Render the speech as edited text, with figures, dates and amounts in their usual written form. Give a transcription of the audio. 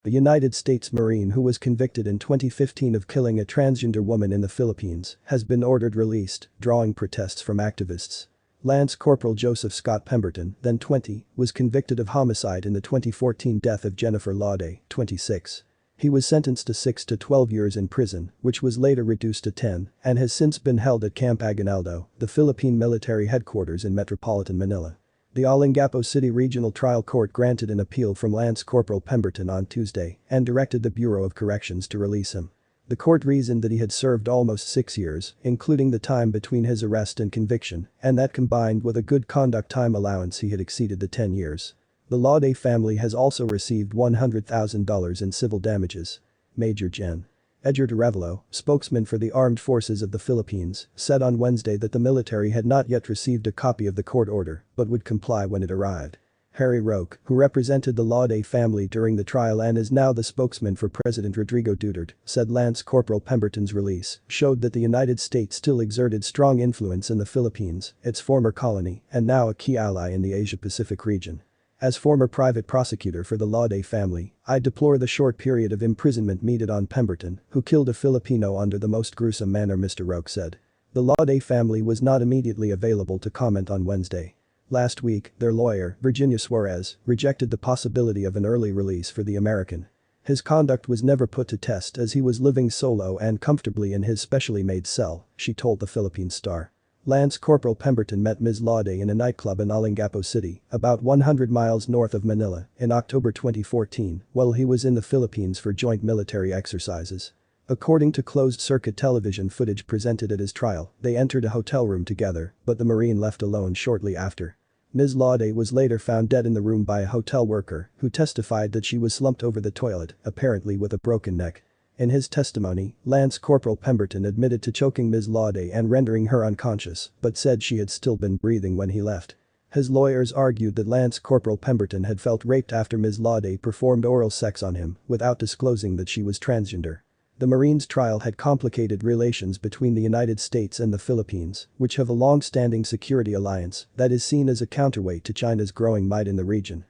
A United States Marine who was convicted in 2015 of killing a transgender woman in the Philippines has been ordered released, drawing protests from activists. Lance Corporal Joseph Scott Pemberton, then 20, was convicted of homicide in the 2014 death of Jennifer Laude, 26. He was sentenced to 6 to 12 years in prison, which was later reduced to 10, and has since been held at Camp Aguinaldo, the Philippine military headquarters in metropolitan Manila. The Olongapo City Regional Trial Court granted an appeal from Lance Corporal Pemberton on Tuesday and directed the Bureau of Corrections to release him. The court reasoned that he had served almost 6 years, including the time between his arrest and conviction, and that combined with a good conduct time allowance he had exceeded the 10 years. The Laude family has also received $100,000 in civil damages. Major Gen. Edgar Arevalo, spokesman for the Armed Forces of the Philippines, said on Wednesday that the military had not yet received a copy of the court order but would comply when it arrived. Harry Roque, who represented the Laude family during the trial and is now the spokesman for President Rodrigo Duterte, said Lance Corporal Pemberton's release showed that the United States still exerted strong influence in the Philippines, its former colony, and now a key ally in the Asia-Pacific region. As former private prosecutor for the Laude family, I deplore the short period of imprisonment meted on Pemberton, who killed a Filipino under the most gruesome manner, Mr. Roque said. The Laude family was not immediately available to comment on Wednesday. Last week, their lawyer, Virginia Suarez, rejected the possibility of an early release for the American. His conduct was never put to test as he was living solo and comfortably in his specially made cell, she told the Philippine Star. Lance Corporal Pemberton met Ms. Laude in a nightclub in Olongapo City, about 100 miles north of Manila, in October 2014, while he was in the Philippines for joint military exercises. According to closed-circuit television footage presented at his trial, they entered a hotel room together, but the Marine left alone shortly after. Ms. Laude was later found dead in the room by a hotel worker who testified that she was slumped over the toilet, apparently with a broken neck. In his testimony, Lance Corporal Pemberton admitted to choking Ms. Laude and rendering her unconscious, but said she had still been breathing when he left. His lawyers argued that Lance Corporal Pemberton had felt raped after Ms. Laude performed oral sex on him without disclosing that she was transgender. The Marine's trial had complicated relations between the United States and the Philippines, which have a long-standing security alliance that is seen as a counterweight to China's growing might in the region.